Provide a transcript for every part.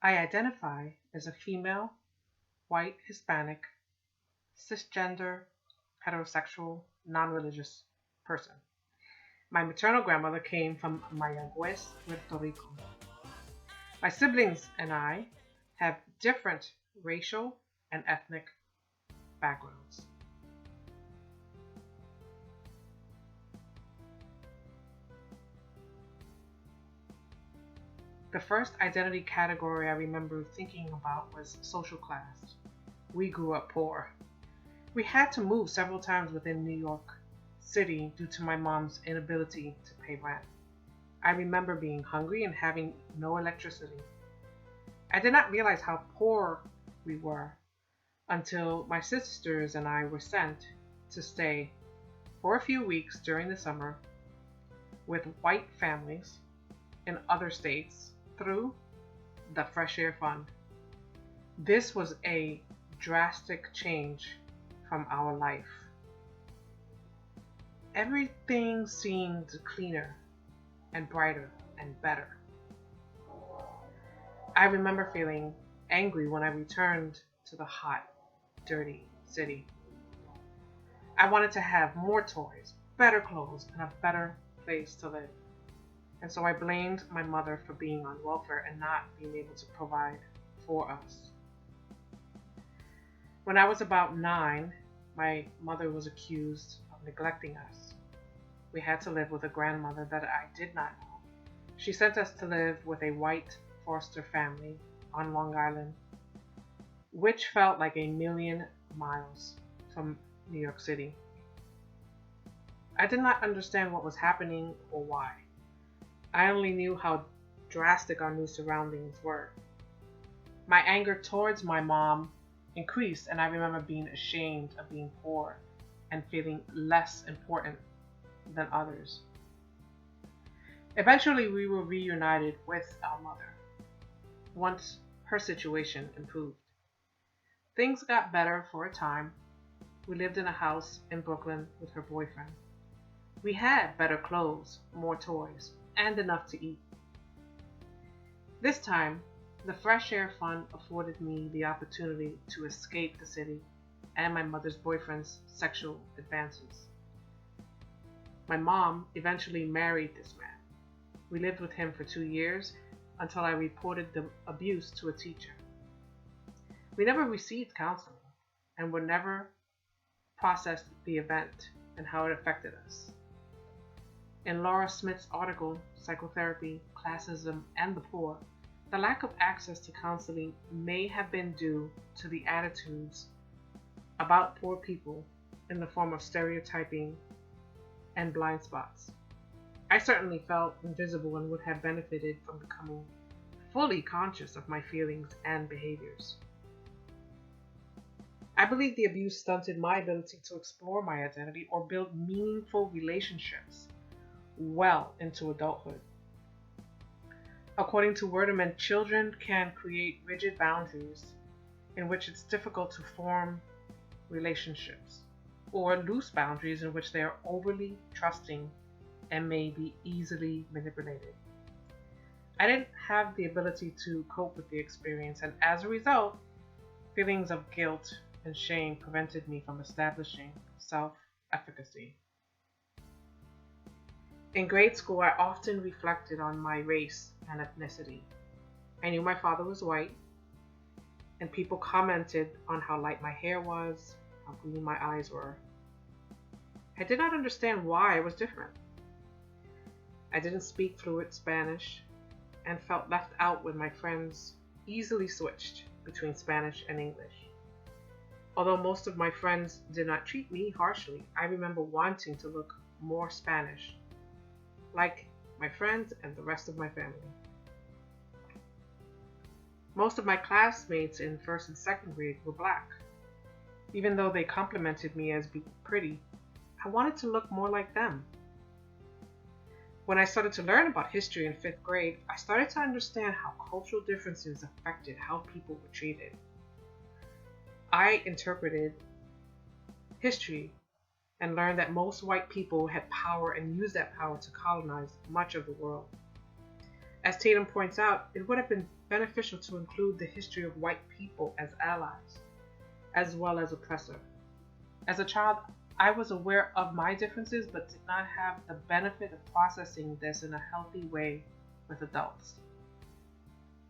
I identify as a female, white, Hispanic, cisgender, heterosexual, non religious person. My maternal grandmother came from Mayagüez, Puerto Rico. My siblings and I have different racial and ethnic backgrounds. The first identity category I remember thinking about was social class. We grew up poor. We had to move several times within New York City due to my mom's inability to pay rent. I remember being hungry and having no electricity. I did not realize how poor we were until my sisters and I were sent to stay for a few weeks during the summer with white families in other states through the Fresh Air Fund. This was a drastic change from our life. Everything seemed cleaner and brighter and better. I remember feeling angry when I returned to the hot, dirty city. I wanted to have more toys, better clothes, and a better place to live. And so I blamed my mother for being on welfare and not being able to provide for us. When I was about 9, my mother was accused of neglecting us. We had to live with a grandmother that I did not know. She sent us to live with a white foster family on Long Island, which felt like a million miles from New York City. I did not understand what was happening or why. I only knew how drastic our new surroundings were. My anger towards my mom increased, and I remember being ashamed of being poor and feeling less important than others. Eventually, we were reunited with our mother once her situation improved. Things got better for a time. We lived in a house in Brooklyn with her boyfriend. We had better clothes, more toys, and enough to eat. This time, the Fresh Air Fund afforded me the opportunity to escape the city and my mother's boyfriend's sexual advances. My mom eventually married this man. We lived with him for 2 years until I reported the abuse to a teacher. We never received counseling and were never processed the event and how it affected us. In Laura Smith's article, Psychotherapy, Classism, and the Poor, the lack of access to counseling may have been due to the attitudes about poor people in the form of stereotyping and blind spots. I certainly felt invisible and would have benefited from becoming fully conscious of my feelings and behaviors. I believe the abuse stunted my ability to explore my identity or build meaningful relationships well into adulthood. According to Werdeman, children can create rigid boundaries in which it's difficult to form relationships, or loose boundaries in which they are overly trusting and may be easily manipulated. I didn't have the ability to cope with the experience, and as a result, feelings of guilt and shame prevented me from establishing self-efficacy. In grade school, I often reflected on my race and ethnicity. I knew my father was white, and people commented on how light my hair was, how green my eyes were. I did not understand why I was different. I didn't speak fluent Spanish and felt left out when my friends easily switched between Spanish and English. Although most of my friends did not treat me harshly, I remember wanting to look more Spanish, like my friends and the rest of my family. Most of my classmates in first and second grade were black. Even though they complimented me as being pretty, I wanted to look more like them. When I started to learn about history in fifth grade, I started to understand how cultural differences affected how people were treated. I interpreted history and learned that most white people had power and used that power to colonize much of the world. As Tatum points out, it would have been beneficial to include the history of white people as allies, as well as oppressor. As a child, I was aware of my differences but did not have the benefit of processing this in a healthy way with adults.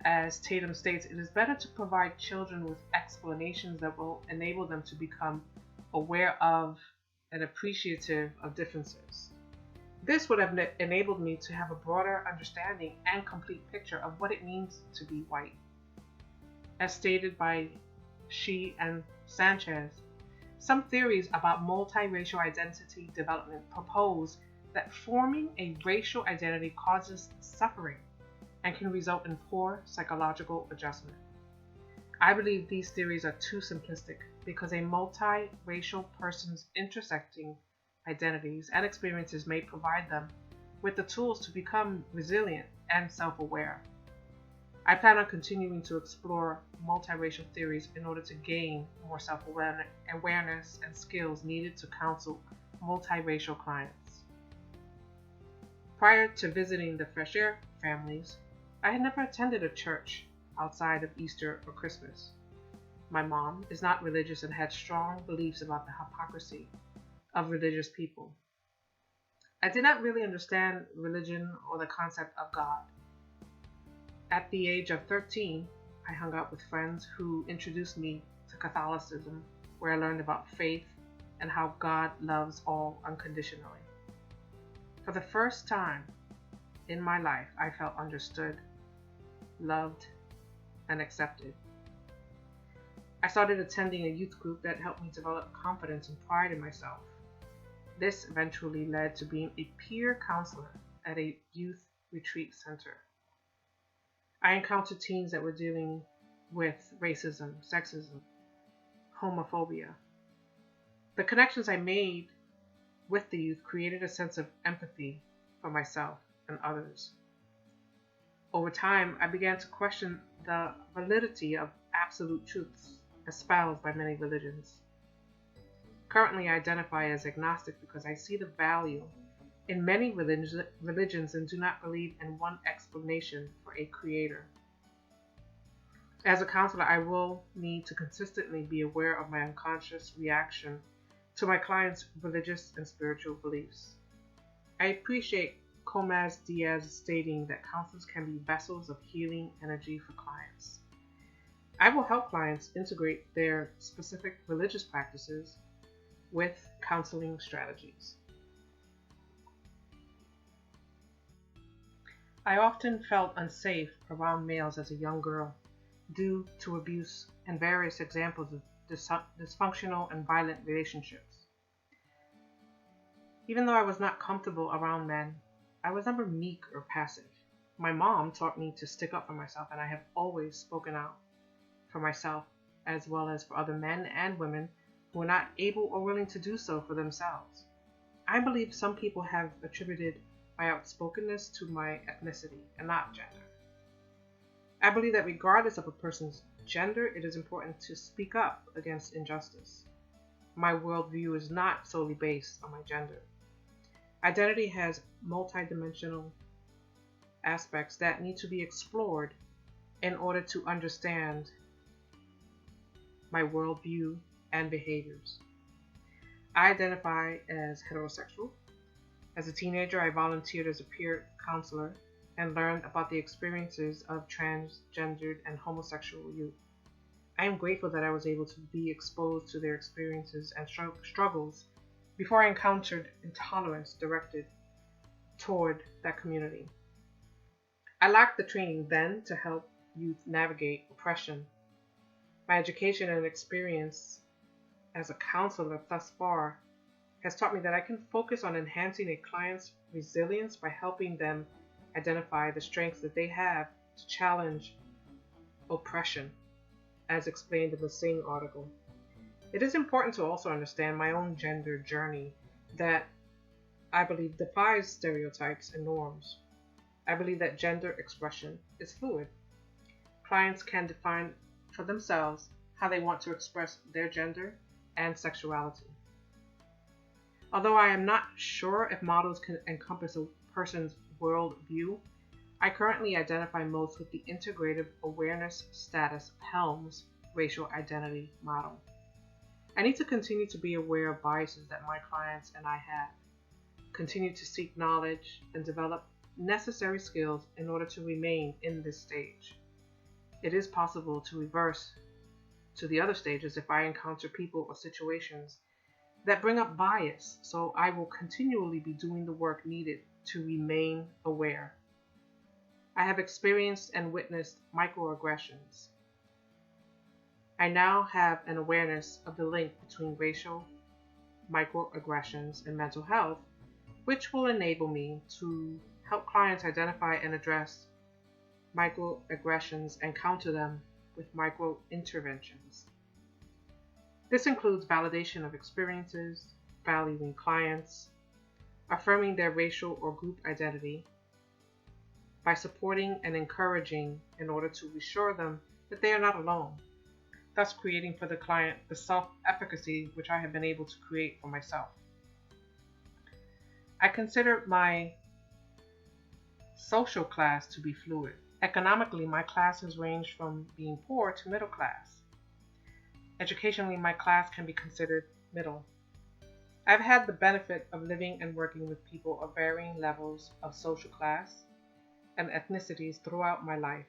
As Tatum states, it is better to provide children with explanations that will enable them to become aware of and appreciative of differences. This would have enabled me to have a broader understanding and complete picture of what it means to be white. As stated by She and Sanchez, some theories about multiracial identity development propose that forming a racial identity causes suffering and can result in poor psychological adjustment. I believe these theories are too simplistic because a multiracial person's intersecting identities and experiences may provide them with the tools to become resilient and self-aware. I plan on continuing to explore multiracial theories in order to gain more self-awareness and skills needed to counsel multiracial clients. Prior to visiting the Fresh Air families, I had never attended a church outside of Easter or Christmas. My mom is not religious and had strong beliefs about the hypocrisy of religious people. I did not really understand religion or the concept of God. At the age of 13, I hung out with friends who introduced me to Catholicism, where I learned about faith and how God loves all unconditionally. For the first time in my life, I felt understood, loved, and accepted. I started attending a youth group that helped me develop confidence and pride in myself. This eventually led to being a peer counselor at a youth retreat center. I encountered teens that were dealing with racism, sexism, homophobia. The connections I made with the youth created a sense of empathy for myself and others. Over time, I began to question the validity of absolute truths espoused by many religions. Currently, I identify as agnostic because I see the value in many religions and do not believe in one explanation for a creator. As a counselor, I will need to consistently be aware of my unconscious reaction to my clients' religious and spiritual beliefs. I appreciate Comaz Diaz stating that counselors can be vessels of healing energy for clients. I will help clients integrate their specific religious practices with counseling strategies. I often felt unsafe around males as a young girl due to abuse and various examples of dysfunctional and violent relationships. Even though I was not comfortable around men, I was never meek or passive. My mom taught me to stick up for myself, and I have always spoken out for myself as well as for other men and women who are not able or willing to do so for themselves. I believe some people have attributed my outspokenness to my ethnicity and not gender. I believe that regardless of a person's gender, it is important to speak up against injustice. My worldview is not solely based on my gender. Identity has multidimensional aspects that need to be explored in order to understand my worldview and behaviors. I identify as heterosexual. As a teenager, I volunteered as a peer counselor and learned about the experiences of transgendered and homosexual youth. I am grateful that I was able to be exposed to their experiences and struggles before I encountered intolerance directed toward that community. I lacked the training then to help youth navigate oppression. My education and experience as a counselor thus far has taught me that I can focus on enhancing a client's resilience by helping them identify the strengths that they have to challenge oppression, as explained in the Singh article. It is important to also understand my own gender journey that I believe defies stereotypes and norms. I believe that gender expression is fluid. Clients can define for themselves how they want to express their gender and sexuality. Although I am not sure if models can encompass a person's world view, I currently identify most with the Integrative Awareness Status Helms racial identity model. I need to continue to be aware of biases that my clients and I have, continue to seek knowledge, and develop necessary skills in order to remain in this stage. It is possible to reverse to the other stages if I encounter people or situations that bring up bias, so I will continually be doing the work needed to remain aware. I have experienced and witnessed microaggressions. I now have an awareness of the link between racial microaggressions and mental health, which will enable me to help clients identify and address microaggressions and counter them with micro-interventions. This includes validation of experiences, valuing clients, affirming their racial or group identity, by supporting and encouraging in order to reassure them that they are not alone, thus creating for the client the self-efficacy which I have been able to create for myself. I consider my social class to be fluid. Economically, my classes range from being poor to middle class. Educationally, my class can be considered middle. I've had the benefit of living and working with people of varying levels of social class and ethnicities throughout my life.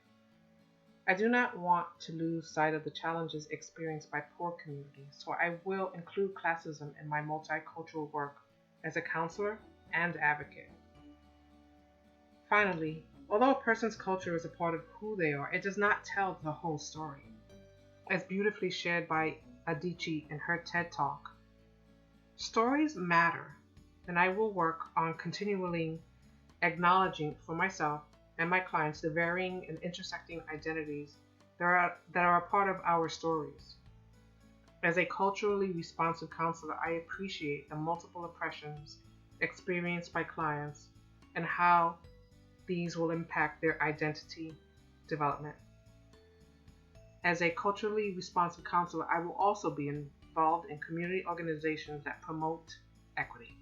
I do not want to lose sight of the challenges experienced by poor communities, so I will include classism in my multicultural work as a counselor and advocate. Finally, although a person's culture is a part of who they are, it does not tell the whole story. As beautifully shared by Adichie in her TED Talk, stories matter, and I will work on continually acknowledging for myself and my clients the varying and intersecting identities that are a part of our stories. As a culturally responsive counselor, I appreciate the multiple oppressions experienced by clients and how these will impact their identity development. As a culturally responsive counselor, I will also be involved in community organizations that promote equity.